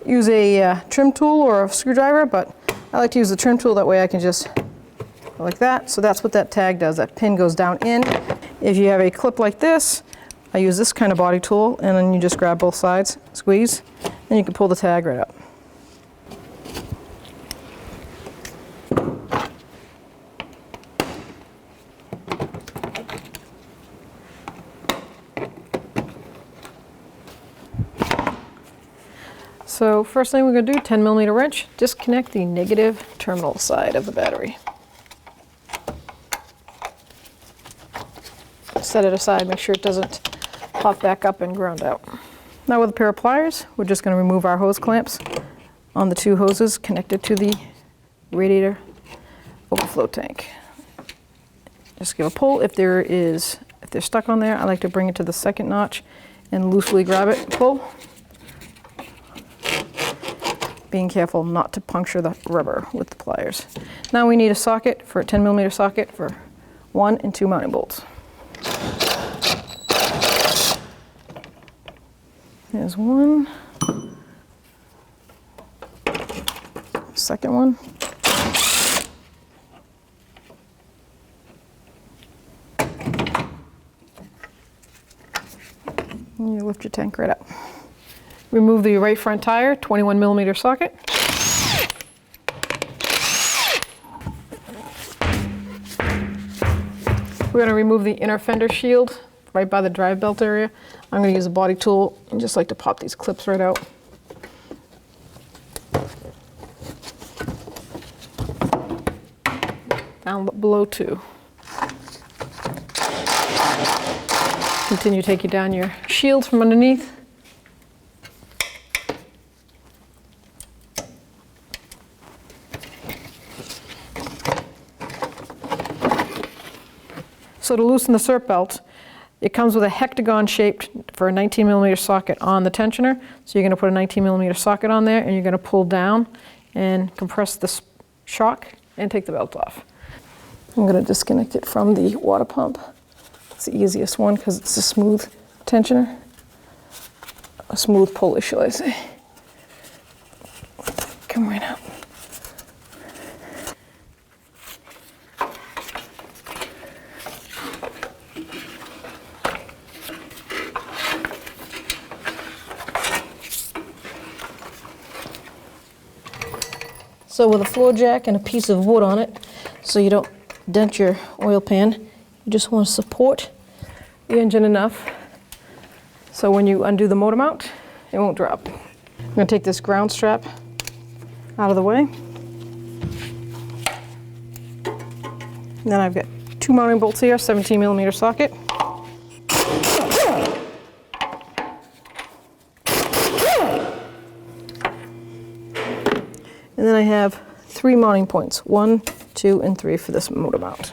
use a trim tool or a screwdriver, but I like to use the trim tool. That way I can just go like that. So that's what that tag does. That pin goes down in. If you have a clip like this, I use this kind of body tool, and then you just grab both sides, squeeze, and you can pull the tag right up. So first thing we're going to do, 10mm wrench, disconnect the negative terminal side of the battery. Set it aside, make sure it doesn't pop back up and ground out. Now with a pair of pliers, we're just going to remove our hose clamps on the two hoses connected to the radiator overflow tank. Just give a pull. If they're stuck on there, I like to bring it to the second notch and loosely grab it and pull. Being careful not to puncture the rubber with the pliers. Now we need a socket for a 10mm socket for 1 and 2 mounting bolts. There's one. Second one. And you lift your tank right up. Remove the right front tire, 21mm socket. We're going to remove the inner fender shield right by the drive belt area. I'm going to use a body tool and just like to pop these clips right out. Down below 2. Continue taking down your shields from underneath. So to loosen the cert belt, it comes with a hectagon shaped for a 19mm socket on the tensioner. So you're going to put a 19mm socket on there, and you're going to pull down and compress the shock and take the belt off. I'm going to disconnect it from the water pump. It's the easiest one because it's a smooth tensioner. A smooth pulley, shall I say. Come right out. So with a floor jack and a piece of wood on it, so you don't dent your oil pan, you just want to support the engine enough so when you undo the motor mount, it won't drop. I'm going to take this ground strap out of the way. And then I've got 2 mounting bolts here, 17mm socket. And then I have 3 mounting points, 1, 2, and 3 for this motor mount.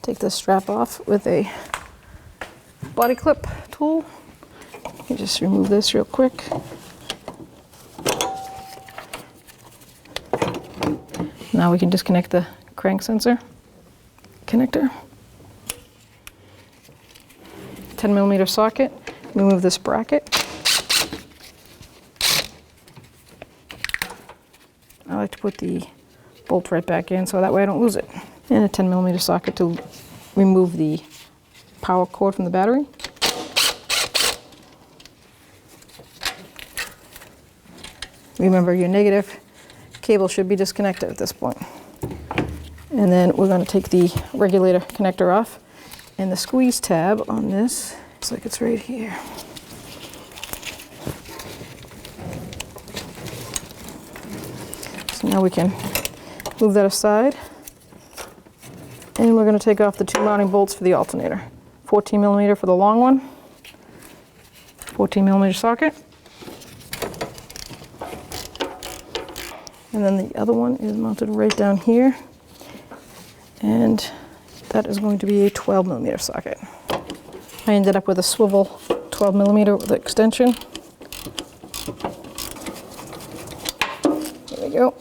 Take this strap off with a body clip tool. You just remove this real quick. Now we can disconnect the crank sensor connector. 10mm socket. Remove this bracket. I like to put the bolt right back in so that way I don't lose it. And a 10mm socket to remove the power cord from the battery. Remember, your negative cable should be disconnected at this point. And then we're going to take the regulator connector off, and the squeeze tab on this looks like it's right here. So now we can move that aside, and we're going to take off the 2 mounting bolts for the alternator. 14mm for the long one, 14mm socket. And then the other one is mounted right down here. And that is going to be a 12mm socket. I ended up with a swivel 12mm with extension. There we go.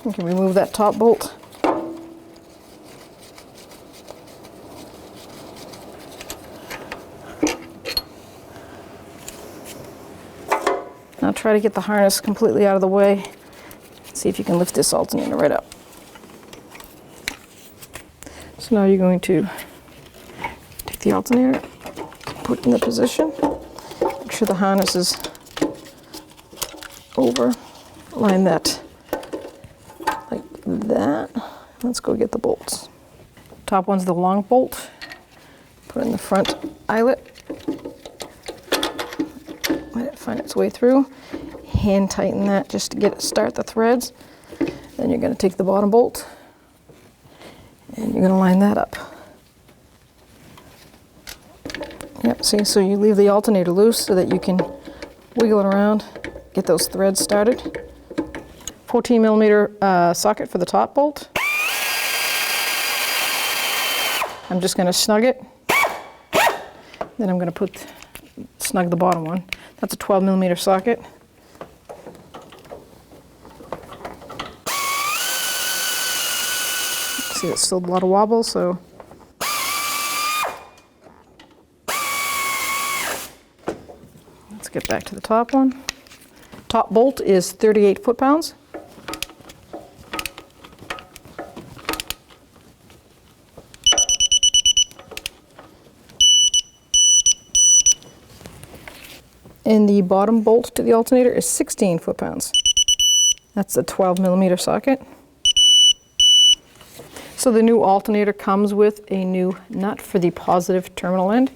You can remove that top bolt. Now try to get the harness completely out of the way. See if you can lift this alternator right up. So now you're going to take the alternator, put it in the position, make sure the harness is over, line that like that. Let's go get the bolts. Top one's the long bolt, put it in the front eyelet, let it find its way through, hand tighten that just to get it, start the threads. Then you're going to take the bottom bolt and you're going to line that up. Yep, see, so you leave the alternator loose so that you can wiggle it around, get those threads started. 14 millimeter socket for the top bolt. I'm just going to snug it. Then I'm going to snug the bottom one. That's a 12 millimeter socket. See, it's still a lot of wobble, so let's get back to the top one. Top bolt is 38 foot-pounds. And the bottom bolt to the alternator is 16 foot-pounds. That's a 12 millimeter socket. So the new alternator comes with a new nut for the positive terminal end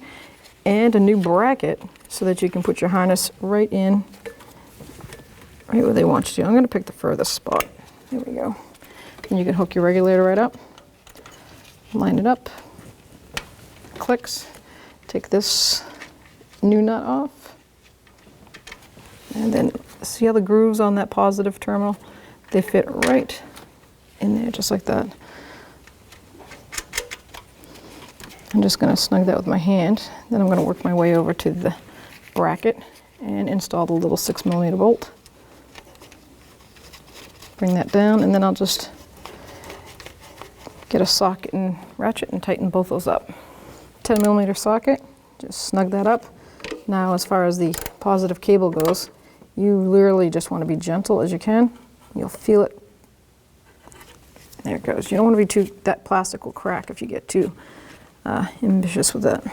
and a new bracket so that you can put your harness right in, right where they want you to. I'm going to pick the furthest spot. There we go. And you can hook your regulator right up, line it up, clicks, take this new nut off, and then see how the grooves on that positive terminal? They fit right in there just like that. I'm just going to snug that with my hand. Then I'm going to work my way over to the bracket and install the little 6 millimeter bolt. Bring that down, and then I'll just get a socket and ratchet and tighten both those up. 10 millimeter socket, just snug that up. Now as far as the positive cable goes, you literally just want to be gentle as you can. You'll feel it. There it goes. You don't want to be that plastic will crack if you get too ambitious with that.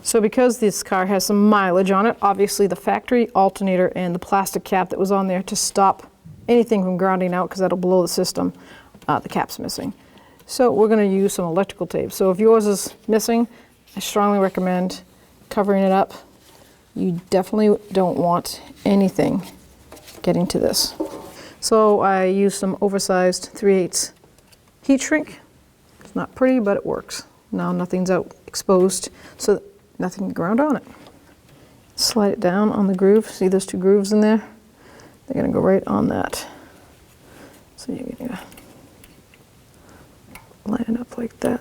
So because this car has some mileage on it, obviously the factory alternator and the plastic cap that was on there to stop anything from grounding out, because that'll blow the system, the cap's missing. So we're going to use some electrical tape. So if yours is missing, I strongly recommend covering it up. You definitely don't want anything getting to this. So I use some oversized 3/8 heat shrink. It's not pretty, but it works. Now nothing's out exposed, so nothing can ground on it. Slide it down on the groove. See those two grooves in there? They're going to go right on that. So you're going to line it up like that.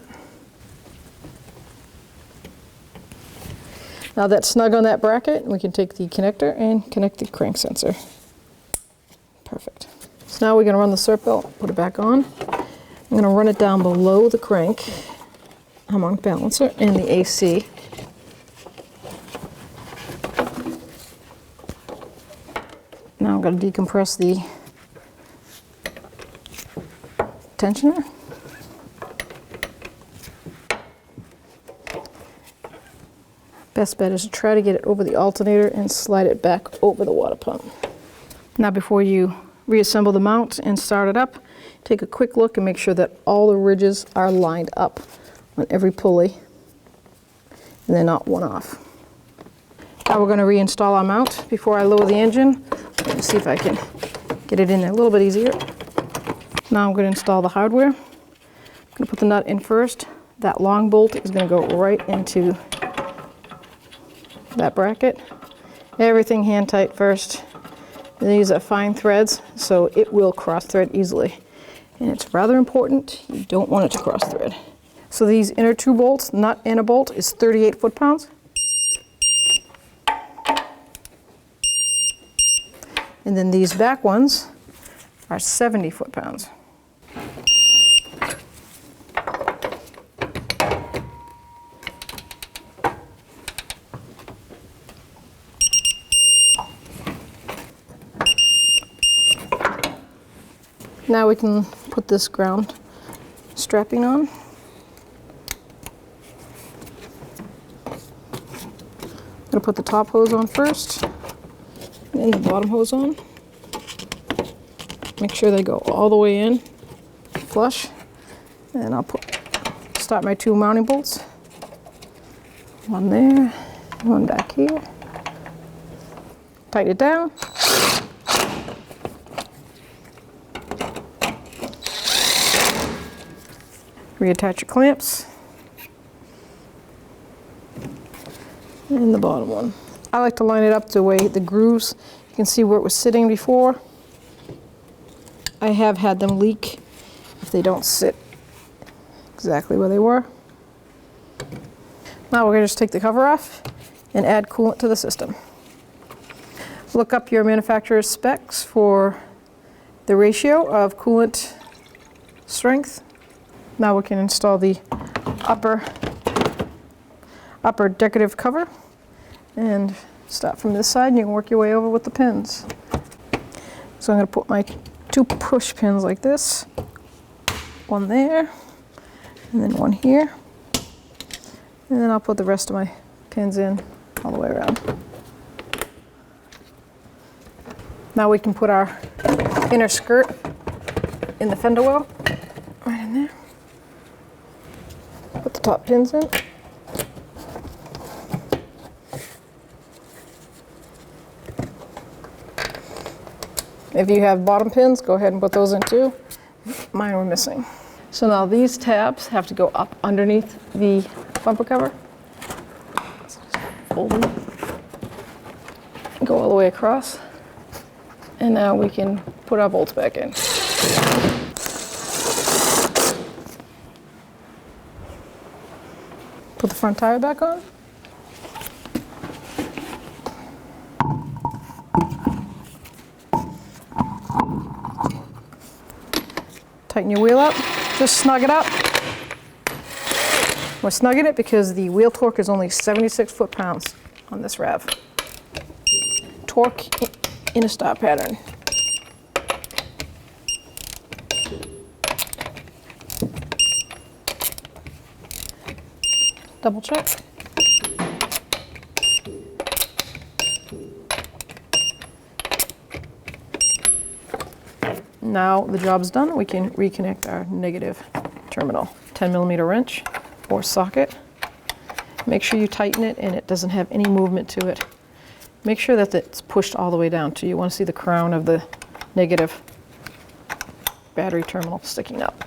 Now that's snug on that bracket, we can take the connector and connect the crank sensor. Perfect. So now we're going to run the cert belt, put it back on. I'm going to run it down below the crank, harmonic balancer, and the AC. Now I'm going to decompress the tensioner. Best bet is to try to get it over the alternator and slide it back over the water pump. Now before you reassemble the mount and start it up, take a quick look and make sure that all the ridges are lined up on every pulley and they're not one off. Now we're going to reinstall our mount before I lower the engine. Let me see if I can get it in there a little bit easier. Now I'm going to install the hardware. I'm going to put the nut in first. That long bolt is going to go right into that bracket. Everything hand tight first. These are fine threads, so it will cross thread easily. And it's rather important, you don't want it to cross thread. So these inner two bolts, nut and a bolt, is 38 foot-pounds. And then these back ones are 70 foot-pounds. Now we can put this ground strapping on. I'm going to put the top hose on first and the bottom hose on. Make sure they go all the way in flush. And I'll start my 2 mounting bolts. One there, one back here. Tighten it down. Reattach your clamps. And the bottom one. I like to line it up the way the grooves, you can see where it was sitting before. I have had them leak if they don't sit exactly where they were. Now we're going to just take the cover off and add coolant to the system. Look up your manufacturer's specs for the ratio of coolant strength. Now we can install the upper decorative cover and start from this side and you can work your way over with the pins. So I'm going to put my 2 push pins like this, one there and then one here, and then I'll put the rest of my pins in all the way around. Now we can put our inner skirt in the fender well, right in there. Put the top pins in. If you have bottom pins, go ahead and put those in too. Mine were missing. So now these tabs have to go up underneath the bumper cover. Fold them. Go all the way across. And now we can put our bolts back in. Put the front tire back on. Tighten your wheel up, just snug it up. We're snugging it because the wheel torque is only 76 foot-pounds on this RAV. Torque in a star pattern. Double check. Now the job's done, we can reconnect our negative terminal. 10mm wrench or socket. Make sure you tighten it and it doesn't have any movement to it. Make sure that it's pushed all the way down too. You want to see the crown of the negative battery terminal sticking up.